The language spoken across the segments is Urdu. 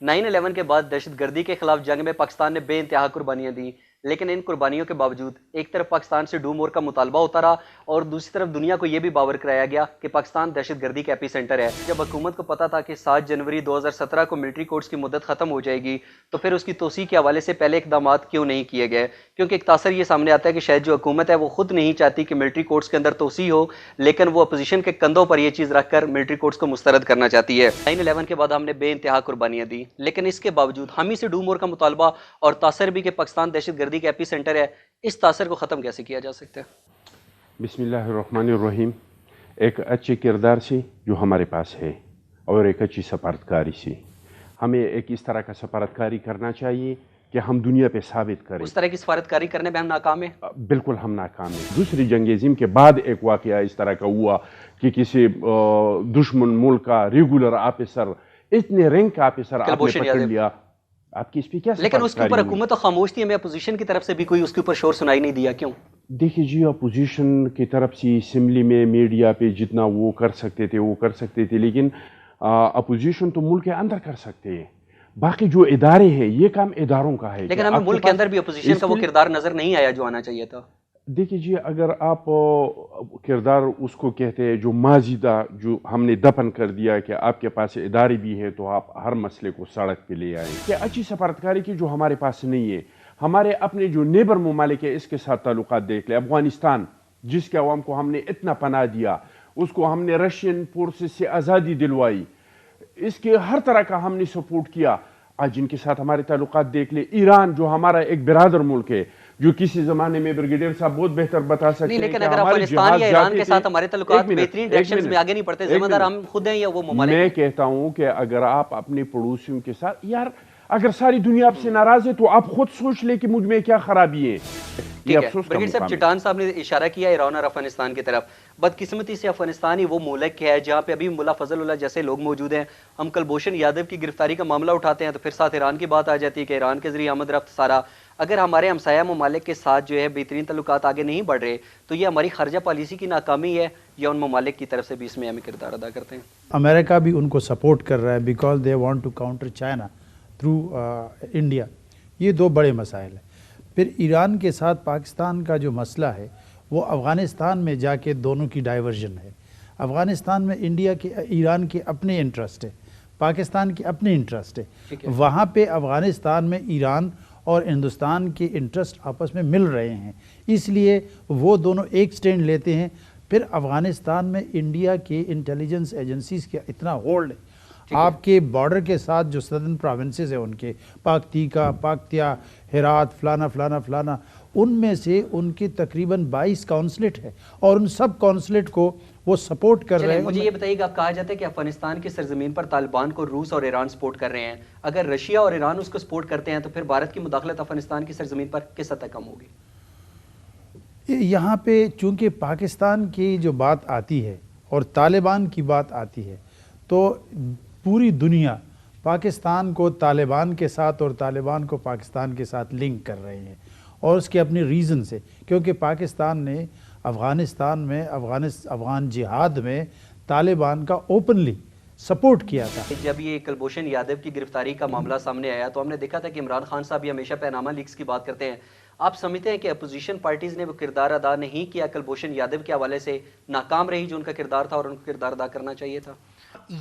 9/11 کے بعد دہشت گردی کے خلاف جنگ میں پاکستان نے بے انتہا قربانیاں دیں، لیکن ان قربانیوں کے باوجود ایک طرف پاکستان سے ڈو مور کا مطالبہ ہوتا رہا اور دوسری طرف دنیا کو یہ بھی باور کرایا گیا کہ پاکستان دہشت گردی کا ایپی سینٹر ہے۔ جب حکومت کو پتا تھا کہ 7 جنوری 2017 کو ملٹری کورٹس کی مدت ختم ہو جائے گی تو پھر اس کی توسیع کے حوالے سے پہلے اقدامات کیوں نہیں کیے گئے؟ کیونکہ ایک تاثر یہ سامنے آتا ہے کہ شاید جو حکومت ہے وہ خود نہیں چاہتی کہ ملٹری کورٹس کے اندر توسیع ہو، لیکن وہ اپوزیشن کے کندھوں پر یہ چیز رکھ کر ملٹری کورٹس کو مسترد کرنا چاہتی ہے۔ 9/11 کے بعد ہم نے بے انتہا قربانیاں دی، لیکن اس کے باوجود ہم ہی سے ڈو مور کا مطالبہ اور تاثر بھی کہ پاکستان دہشت گردی کا ایپی سینٹر ہے، اس تاثر کو ختم کیسے کیا جا سکتا ہے؟ بسم اللہ الرحمن الرحیم۔ ایک اچھے کردار سے جو ہمارے پاس ہے اور ایک اچھی سفارتکاری سے ہمیں ایک اس طرح کا سفارتکاری کرنا چاہیے کہ ہم دنیا پہ ثابت کریں۔ اس طرح کی سفارتکاری کرنے میں ہم ناکام ہیں؟ بالکل ہم ناکام ہیں۔ دوسری جنگ عظیم کے بعد ایک واقعہ اس طرح کا ہوا کہ کسی دشمن ملک کا ریگولر آفیسر، اتنے رینک کا آفیسر آپ نے پکڑ لیا، آپ کی اس پہ کیا سفارتکاری؟ لیکن اس کے اوپر حکومت تو خاموش تھی، ہمیں اپوزیشن کی طرف سے بھی کوئی اس کے اوپر شور سنائی نہیں دیا، کیوں؟ دیکھیے جی، اپوزیشن کی طرف سے اسمبلی میں میڈیا پہ جتنا وہ کر سکتے تھے وہ کر سکتے تھے، لیکن اپوزیشن تو ملک کے اندر کر سکتے ہیں، باقی جو ادارے ہیں یہ کام اداروں کا ہے۔ لیکن ہمیں ملک کے اندر بھی اپوزیشن کا وہ کردار نظر نہیں آیا جو آنا چاہیے تھا۔ دیکھیے جی، اگر آپ کردار اس کو کہتے ہیں جو ماضی تھا، جو ہم نے دفن کر دیا کہ آپ کے پاس ادارے بھی ہے تو آپ ہر مسئلے کو سڑک پہ لے آئیں، کہ اچھی سفارتکاری کی جو ہمارے پاس نہیں ہے۔ ہمارے اپنے جو نیبر ممالک ہے اس کے ساتھ تعلقات دیکھ لیں۔ افغانستان جس کے عوام کو ہم نے اتنا پناہ دیا، اس کو ہم نے رشین فورسز سے آزادی دلوائی، اس کے ہر طرح کا ہم نے سپورٹ کیا۔ آج جن کے ساتھ ہمارے تعلقات دیکھ لیں، ایران جو ہمارا ایک برادر ملک ہے، جو کسی زمانے میں بریگیڈیئر صاحب بہت بہتر بتا سکتے ہیں، لیکن اگر افغانستان یا ایران کے ساتھ ہمارے تعلقات بہترین ڈائریکشنز میں آگے نہیں پڑتے، ذمہ دار ہم خود ہیں یا وہ ممالک؟ میں کہتا ہوں کہ اگر آپ اپنے پڑوسیوں کے ساتھ، یار اگر ساری دنیا آپ سے ناراض ہے تو آپ خود سوچ لیں کہ مجھ میں کیا خرابی ہے۔ یہ افسوس کا برگیڈیئر صاحب، چٹان صاحب نے اشارہ کیا ایران اور افغانستان کی طرف۔ بدقسمتی سے افغانستان ہی وہ ملک ہے جہاں پہ ابھی ملا فضل اللہ جیسے لوگ موجود ہیں۔ ہم کلبھوشن یادو کی گرفتاری کا معاملہ اٹھاتے ہیں تو پھر ساتھ ایران کی بات آ جاتی ہے کہ ایران کے ذریعے آمد رفت سارا۔ اگر ہمارے ہمسایہ ممالک کے ساتھ جو ہے بہترین تعلقات آگے نہیں بڑھ رہے تو یہ ہماری خارجہ پالیسی کی ناکامی ہے یا ان ممالک کی طرف سے بھی اس میں اہم کردار ادا کرتے ہیں؟ امریکہ بھی ان کو سپورٹ کر رہا ہے because they want to counter China through India. یہ دو بڑے مسائل ہیں۔ پھر ایران کے ساتھ پاکستان کا جو مسئلہ ہے وہ افغانستان میں جا کے دونوں کی ڈائیورژن ہے۔ افغانستان میں ایران کے اپنے انٹرسٹ ہے، پاکستان کے اپنے انٹرسٹ ہے۔ وہاں پہ افغانستان میں ایران اور ہندوستان کے انٹرسٹ آپس میں مل رہے ہیں، اس لیے وہ دونوں ایک سٹینڈ لیتے ہیں۔ پھر افغانستان میں انڈیا کے انٹیلیجنس ایجنسیز کا اتنا ہولڈ ہے، آپ کے بارڈر کے ساتھ جو سدرن پروونسز ہیں ان کے پاکتیکا، پاکتیا، ہرات، فلانا فلانا فلانا، ان میں سے ان کے تقریباً 22 کونسلیٹ ہے اور ان سب کونسلیٹ کو وہ سپورٹ کر رہے ہیں۔ مجھے یہ بتائیے گا، کہا جاتا ہے کہ افغانستان کی سرزمین پر طالبان کو روس اور ایران سپورٹ کر رہے ہیں، اگر رشیا اور ایران اس کو سپورٹ کرتے ہیں تو پھر بھارت کی مداخلت افغانستان کی سرزمین پر کس حد تک کم ہوگی؟ یہاں پہ چونکہ پاکستان کی جو بات آتی ہے اور طالبان کی بات آتی ہے تو پوری دنیا پاکستان کو طالبان کے ساتھ اور طالبان کو پاکستان کے ساتھ لنک کر رہے ہیں، اور اس کے اپنے ریزن سے، کیونکہ پاکستان نے افغانستان میں افغان جہاد میں طالبان کا اوپنلی سپورٹ کیا تھا۔ جب یہ کلبھوشن یادو کی گرفتاری کا معاملہ سامنے آیا تو ہم نے دیکھا تھا کہ عمران خان صاحب یہ ہمیشہ پیناما لیکس کی بات کرتے ہیں۔ آپ سمجھتے ہیں کہ اپوزیشن پارٹیز نے وہ کردار ادا نہیں کیا کلبھوشن یادو کے حوالے سے، ناکام رہی جو ان کا کردار تھا اور ان کو کردار ادا کرنا چاہیے تھا؟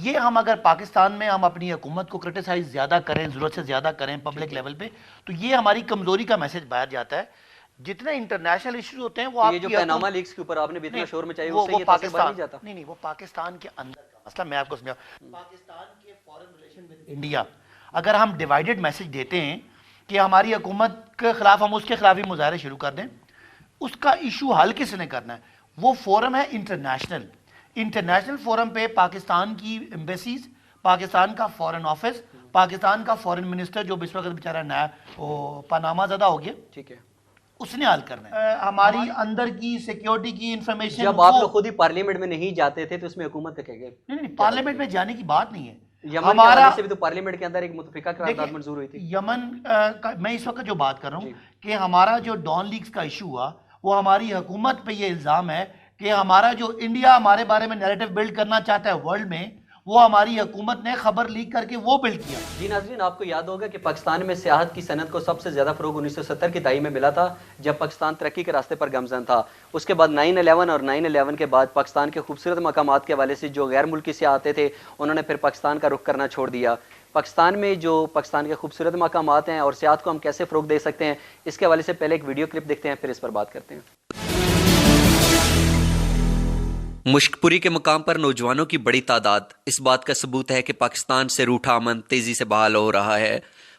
یہ ہم اگر پاکستان میں ہم اپنی حکومت کو کرٹیسائز زیادہ کریں، ضرورت سے زیادہ کریں پبلک لیول پہ، تو یہ ہماری کمزوری کا میسج باہر جاتا ہے۔ جتنے انٹرنیشنل ایشوز ہوتے ہیں وہ آپ یہ جو پیناما لیکس کے اوپر آپ نے بھی اتنا شور مچایا اس سے یہ تاثر بن نہیں جاتا؟ نہیں، وہ پاکستان کے اندر کا مسئلہ میں آپ کو سمجھاؤں۔ پاکستان کے فارن ریلیشن ود انڈیا اگر ہم ڈیوائیڈڈ میسج دیتے ہیں کہ ہماری حکومت کے خلاف ہم اس کے خلاف ہی مظاہرے شروع کر دیں، اس کا ایشو حل کس نے کرنا ہے؟ وہ فورم ہے انٹرنیشنل فورم پہ پاکستان کی ایمبیسیز، پاکستان کا فورن آفس، پاکستان کا فورن منسٹر جو اس وقت بیچارہ نیا پاناما زدہ ہو گیا، ٹھیک ہے، اس نے حل کرنا ہے۔ ہماری اندر کی سیکیورٹی کی انفارمیشن، جب آپ لوگ خود ہی پارلیمنٹ میں نہیں جاتے تھے تو اس میں حکومت کا کیا گیا؟ نہیں، پارلیمنٹ میں جانے کی بات نہیں ہے۔ ہمارا سے بھی تو پارلیمنٹ کے اندر ایک متفقہ قرارداد منظور ہوئی تھی۔ یمن میں اس وقت جو بات کر رہا ہوں کہ ہمارا جو ڈان لیکس کا ایشو ہوا وہ ہماری حکومت پہ یہ الزام ہے کہ ہمارا جو انڈیا ہمارے بارے میں نیریٹو بلڈ کرنا چاہتا ہے ورلڈ میں، وہ ہماری حکومت نے خبر لیک کر کے وہ بلڈ کیا. جی ناظرین، آپ کو یاد ہوگا کہ پاکستان میں سیاحت کی صنعت کو سب سے زیادہ فروغ 1970 کی دہائی میں ملا تھا، جب پاکستان ترقی کے راستے پر گامزن تھا. اس کے بعد 9/11 اور 9/11 کے بعد پاکستان کے خوبصورت مقامات کے حوالے سے جو غیر ملکی سیاح آتے تھے انہوں نے پھر پاکستان کا رخ کرنا چھوڑ دیا. پاکستان میں جو پاکستان کے خوبصورت مقامات ہیں اور سیاحت کو ہم کیسے فروغ دے سکتے ہیں، اس کے حوالے سے پہلے ایک ویڈیو کلپ دیکھتے ہیں، پھر اس پر بات کرتے ہیں. مشک پوری کے مقام پر نوجوانوں کی بڑی تعداد اس بات کا ثبوت ہے کہ پاکستان سے روٹھا امن تیزی سے بحال ہو رہا ہے،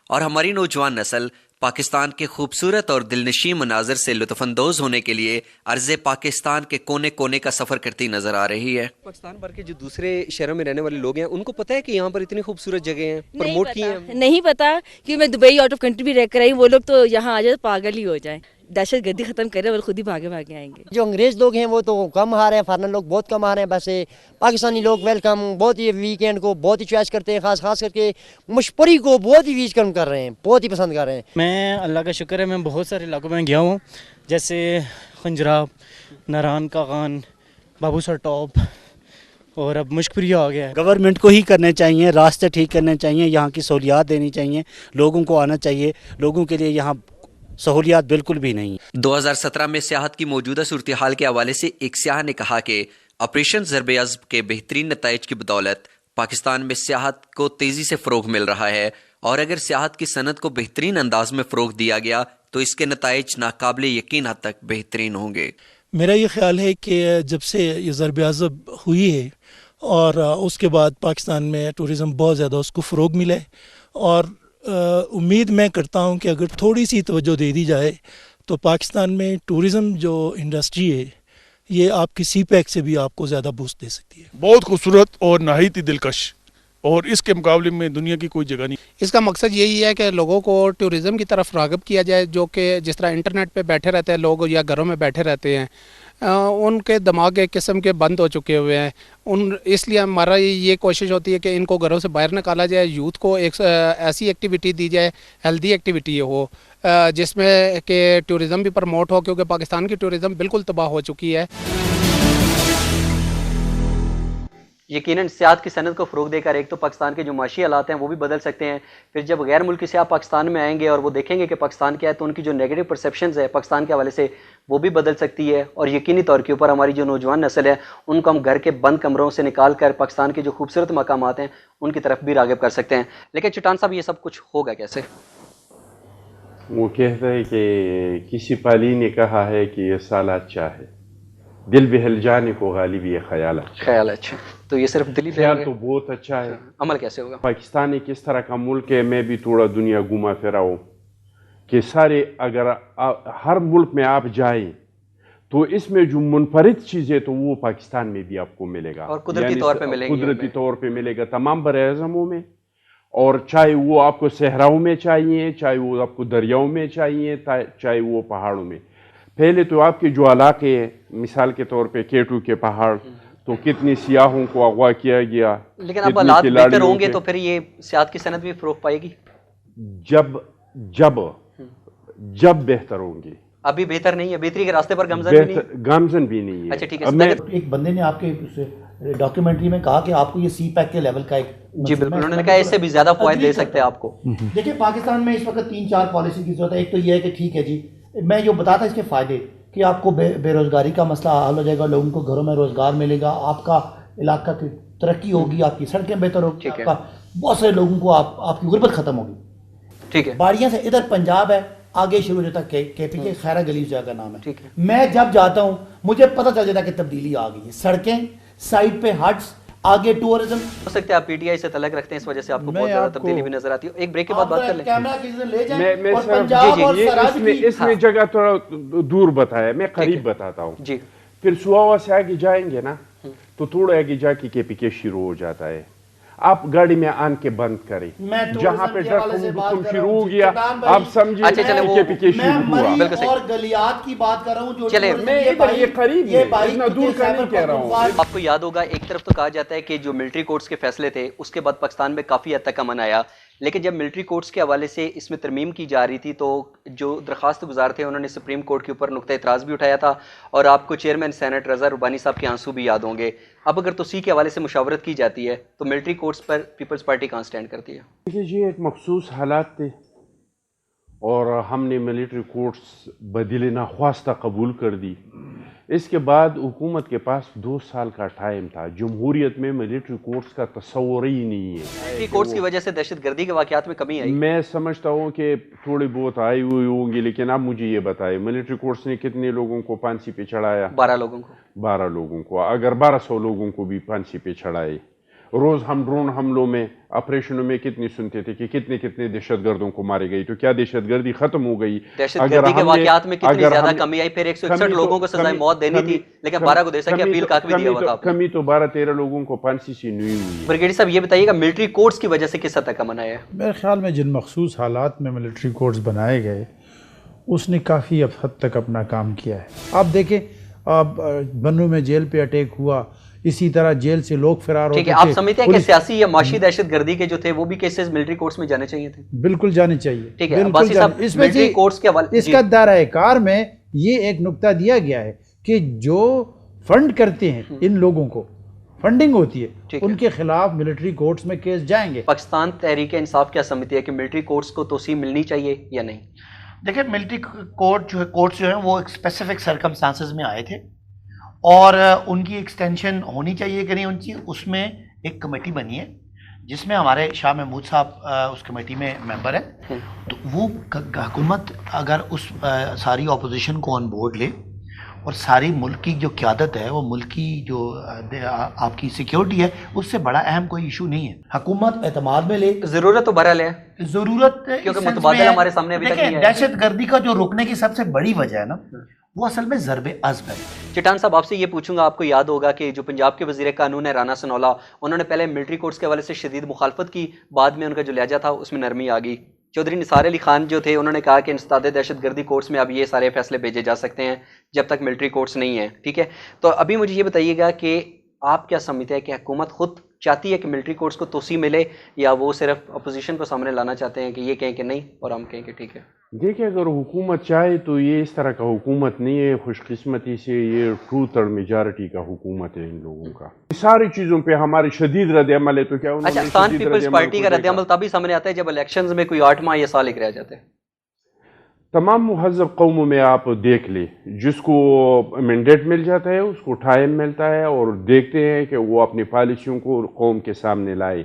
اور ہماری نوجوان نسل پاکستان کے خوبصورت اور دلنشین مناظر سے لطف اندوز ہونے کے لیے ارض پاکستان کے کونے کونے کا سفر کرتی نظر آ رہی ہے. پاکستان بھر کے جو دوسرے شہروں میں رہنے والے لوگ ہیں ان کو پتہ ہے کہ یہاں پر اتنی خوبصورت جگہ ہیں، پروموٹ کی ہیں؟ نہیں پتا، کہ میں دبئی آؤٹ آف کنٹری بھی رہ کر آئی، وہ لوگ تو یہاں آ جائے پاگل ہی ہو جائیں، دہشت گردی ختم کریں اور خود ہی بھاگے بھاگے آئیں گے. جو انگریز لوگ ہیں وہ تو کم آ رہے ہیں، فارن لوگ بہت کم آ رہے ہیں. ویسے پاکستانی لوگ ویلکم بہت ہی ویکینڈ کو بہت ہی چوائس کرتے ہیں، خاص کر کے مشپری کو بہت ہی ویلکم کر رہے ہیں، بہت ہی پسند کر رہے ہیں. میں اللہ کا شکر ہے میں بہت سارے علاقوں میں گیا ہوں، جیسے خنجراب، ناران کاغان، بابو سر ٹاپ، اور اب مشکپوری آ گیا ہے. گورنمنٹ کو ہی کرنے چاہیے، راستے ٹھیک کرنے چاہیے، یہاں کی سہولیات دینی چاہیے، لوگوں کو آنا چاہیے. لوگوں کے لیے یہاں سہولیات بالکل بھی نہیں. 2017 میں سیاحت کی موجودہ صورتحال کے حوالے سے ایک سیاح نے کہا کہ آپریشن ضرب عضب کے بہترین نتائج کی بدولت پاکستان میں سیاحت کو تیزی سے فروغ مل رہا ہے، اور اگر سیاحت کی صنعت کو بہترین انداز میں فروغ دیا گیا تو اس کے نتائج ناقابل یقین حد تک بہترین ہوں گے. میرا یہ خیال ہے کہ جب سے یہ ضرب عضب ہوئی ہے اور اس کے بعد پاکستان میں ٹورزم بہت زیادہ اس کو فروغ ملا ہے، اور امید میں کرتا ہوں کہ اگر تھوڑی سی توجہ دے دی جائے تو پاکستان میں ٹورزم جو انڈسٹری ہے یہ آپ کی سی پیک سے بھی آپ کو زیادہ بوسٹ دے سکتی ہے. بہت خوبصورت اور نہایت ہی دلکش، اور اس کے مقابلے میں دنیا کی کوئی جگہ نہیں. اس کا مقصد یہی ہے کہ لوگوں کو ٹورزم کی طرف راغب کیا جائے، جو کہ جس طرح انٹرنیٹ پہ بیٹھے رہتے ہیں لوگ یا گھروں میں بیٹھے رہتے ہیں، ان کے دماغ ایک قسم کے بند ہو چکے ہوئے ہیں. اس لیے ہمارا یہ کوشش ہوتی ہے کہ ان کو گھروں سے باہر نکالا جائے، یوتھ کو ایک ایسی ایکٹیویٹی دی جائے، ہیلدی ایکٹیویٹی ہو جس میں کہ ٹورزم بھی پروموٹ ہو، کیونکہ پاکستان کی ٹورزم بالکل تباہ ہو چکی ہے. یقیناً سیاحت کی صنعت کو فروغ دے کر ایک تو پاکستان کے جو معاشی حالات ہیں وہ بھی بدل سکتے ہیں، پھر جب غیر ملکی سیاح پاکستان میں آئیں گے اور وہ دیکھیں گے کہ پاکستان کیا ہے تو ان کی جو نیگیٹو پرسیپشنز ہے پاکستان کے حوالے سے وہ بھی بدل سکتی ہے، اور یقینی طور کے اوپر ہماری جو نوجوان نسل ہے ان کو ہم گھر کے بند کمروں سے نکال کر پاکستان کے جو خوبصورت مقامات ہیں ان کی طرف بھی راغب کر سکتے ہیں. لیکن چٹان صاحب یہ سب کچھ ہوگا کیسے؟ وہ کہتا ہے کہ کسی پالی نے کہا ہے کہ یہ سال اچھا ہے، دل بہل جانے کو غالب یہ خیال اچھا. خیال اچھا، تو یہ صرف دلی خیال تو بہت اچھا ہے، عمل کیسے ہوگا؟ پاکستان ایک اس طرح کا ملک ہے، میں بھی تھوڑا دنیا گھوما پھرا ہوں، کہ سارے اگر ہر ملک میں آپ جائیں تو اس میں جو منفرد چیزیں تو وہ پاکستان میں بھی آپ کو ملے گا، اور قدرتی طور پہ ملے گا، قدرتی طور پہ ملے گا تمام بر اعظموں میں. اور چاہے وہ آپ کو صحراؤں میں چاہیے، چاہے وہ آپ کو دریاؤں میں چاہیے، چاہے وہ پہاڑوں میں. پہلے تو آپ کے جو علاقے ہیں، مثال کے طور پہ کیٹو کے پہاڑ، تو کتنی سیاحوں کو اغوا کیا گیا. لیکن اب حالات بہتر ہوں گے تو پھر یہ سیاحت کی صنعت بھی فروغ پائے گی؟ جب بہتر ہوں گی. ابھی بہتر نہیں ہے، بہتری کے راستے پر گامزن بھی نہیں ہے. اچھا ٹھیک ہے. ایک بندے نے آپ کے ڈاکیومنٹری میں کہا کہ آپ کو یہ سی پیک کے لیول کا ایک، جی بالکل، انہوں نے کہا اس سے بھی زیادہ فوائد دے سکتے ہیں آپ کو. دیکھیں پاکستان میں اس وقت 3-4 پالیسی کی ضرورت ہے. ایک تو یہ ہے کہ ٹھیک ہے جی، میں جو بتاتا اس کے فائدے کہ آپ کو بے روزگاری کا مسئلہ حل ہو جائے گا، لوگوں کو گھروں میں روزگار ملے گا، آپ کا علاقہ کی ترقی ہوگی، آپ کی سڑکیں بہتر ہوگی، آپ کا بہت سارے لوگوں کو آپ کی غربت ختم ہوگی. ٹھیک ہے. باڑیاں سے ادھر پنجاب ہے، آگے شروع ہوتا ہے کے پی کے خیرہ گلی اس جگہ کا نام ہے. میں جب جاتا ہوں مجھے پتہ چل جاتا ہے کہ تبدیلی آ گئی ہے. سڑکیں، سائڈ پہ ہٹس، آگے ٹورزم. ہو سکتا ہے آپ پی ٹی آئی سے تعلق رکھتے ہیں، اس وجہ سے آپ کو بہت زیادہ تبدیلی بھی نظر آتی ہے. ایک بریک کے بعد بات کر لیں. کیمرہ کسی سے لے جائیں میں اور پنجاب اور سراج کی اس میں جگہ تھوڑا دور بتایا، میں قریب بتاتا ہوں. جی. پھر سواوا سے آگے جائیں گے نا تو تھوڑا آگے جا کے پی کے شروع ہو جاتا ہے. آپ گاڑی میں آن کے بند کریں، جہاں پہ تم شروع ہو گیا آپ سمجھے کے پی کے شروع ہوا. اور گلیات کی بات کر رہا ہوں جو چلے میں یہ قریب ہے، اتنا دور کا نہیں کہہ رہا ہوں. آپ کو یاد ہوگا ایک طرف تو کہا جاتا ہے کہ جو ملٹری کورٹس کے فیصلے تھے اس کے بعد پاکستان میں کافی حد تک امن آیا، لیکن جب ملٹری کورٹس کے حوالے سے اس میں ترمیم کی جا رہی تھی تو جو درخواست گزار تھے انہوں نے سپریم کورٹ کے اوپر نقطہ اعتراض بھی اٹھایا تھا، اور آپ کو چیئرمین سینٹ رضا ربانی صاحب کے آنسو بھی یاد ہوں گے. اب اگر توسیع کے حوالے سے مشاورت کی جاتی ہے تو ملٹری کورٹس پر پیپلز پارٹی کہاں سٹینڈ کرتی ہے؟ دیکھیے جی، ایک مخصوص حالات تھے اور ہم نے ملٹری کورٹس بدل ناخواستہ قبول کر دی. اس کے بعد حکومت کے پاس 2 سال کا ٹائم تھا. جمہوریت میں ملٹری کورٹس کا تصور ہی نہیں ہے. ملٹری کورٹس کی وجہ سے دہشت گردی کے واقعات میں کمی آئی؟ میں سمجھتا ہوں کہ تھوڑی بہت آئی ہوئی ہوں گی، لیکن اب مجھے یہ بتائیں ملٹری کورٹس نے کتنے لوگوں کو پھانسی پہ چڑھایا؟ 12 لوگوں کو. 12 لوگوں کو. اگر 1200 لوگوں کو بھی پھانسی پہ چڑھائے. روز ہم ڈرون حملوں میں، آپریشنوں میں کتنی سنتے تھے کہ کتنے دہشت گردوں کو مارے گئی. تو کیا دہشت گردی ختم ہو گئی؟ دہشت گردی کے واقعات میں کتنی زیادہ کمی آئی. پھر 161 لوگوں کو سزائے موت دینی تھی لیکن 12 کو دیسا کی اپیل کا حق بھی دیا ہوا تھا. کمی تو 12-13 لوگوں کو پھانسی سے نہیں ہوئی. بریگیڈیئر صاحب یہ بتائیے گا ملٹری کورٹس کی وجہ سے کس حد تک امن آیا ہے؟ میرے خیال میں جن مخصوص حالات میں ملٹری کورٹس بنائے گئے اس نے کافی حد تک اپنا کام کیا ہے. آپ دیکھیں بنو میں جیل پہ اٹیک ہوا، اسی طرح جیل سے لوگ فرار ہوتے تھے. آپ سمجھتے ہیں کہ سیاسی یا معاشی دہشت گردی کے جو تھے وہ بھی کیسز ملٹری کورٹس میں جانے چاہیے تھے؟ بالکل جانے چاہیے. ٹھیک ہے عباسی صاحب، اس میں ملٹری کورٹس کے حوالے اس کا دائرہ کار میں یہ ایک نقطہ دیا گیا ہے کہ جو فنڈ کرتے ہیں ان لوگوں کو، فنڈنگ ہوتی ہے، ان کے خلاف ملٹری کورٹس میں کیس جائیں گے. پاکستان تحریک انصاف کیا سمجھتی ہے کہ ملٹری کورٹس کو توسیع ملنی چاہیے یا نہیں؟ دیکھیں ملٹری کورٹس جو ہیں وہ ایک اسپیسیفک سرکمسٹانسز میں آئے تھے اور ان کی ایکسٹینشن ہونی چاہیے کہ نہیں ہونی چاہیے. اس میں ایک کمیٹی بنی ہے جس میں ہمارے شاہ محمود صاحب اس کمیٹی میں ممبر ہیں. تو وہ حکومت اگر اس ساری اپوزیشن کو آن بورڈ لے اور ساری ملک کی جو قیادت ہے، وہ ملک کی جو آپ کی سیکیورٹی ہے، اس سے بڑا اہم کوئی ایشو نہیں ہے. حکومت اعتماد میں لے. ضرورت تو بہرحال ہے، ضرورت کیونکہ متبادل ہمارے سامنے ابھی تک نہیں ہے. دہشت گردی کا جو روکنے کی سب سے بڑی وجہ ہے نا، وہ اصل میں ضرب عزم ہے. چٹان صاحب آپ سے یہ پوچھوں گا، آپ کو یاد ہوگا کہ جو پنجاب کے وزیر قانون ہے رانا سنولا، انہوں نے پہلے ملٹری کورٹس کے حوالے سے شدید مخالفت کی، بعد میں ان کا جو لہجہ تھا اس میں نرمی آ گئی. چودھری نثار علی خان جو تھے انہوں نے کہا کہ انسداد دہشت گردی کورٹس میں اب یہ سارے فیصلے بھیجے جا سکتے ہیں جب تک ملٹری کورٹس نہیں ہیں. ٹھیک ہے، تو ابھی مجھے یہ بتائیے گا کہ آپ کیا سمجھتے ہیں کہ حکومت خود چاہتی ہے کہ ملٹری کورٹس کو توسیع ملے یا وہ صرف اپوزیشن کو سامنے لانا چاہتے ہیں کہ یہ کہیں کہ نہیں اور ہم کہیں کہ ٹھیک ہے؟ دیکھیں اگر حکومت چاہے تو یہ اس طرح کا حکومت نہیں ہے. خوش قسمتی سے یہ 2/3 میجارٹی کا حکومت ہے ان لوگوں کا. ساری چیزوں پہ ہماری شدید رد عمل ہے. تو کیا انہوں نے پاکستان پیپلز پارٹی کا رد عمل تبھی سامنے آتا ہے جب الیکشنز میں کوئی 8 ماہ یا سال ایک رہ جاتے ہیں. تمام مہذب قوموں میں آپ دیکھ لیں، جس کو مینڈیٹ مل جاتا ہے اس کو ٹائم ملتا ہے اور دیکھتے ہیں کہ وہ اپنی پالیسیوں کو قوم کے سامنے لائے.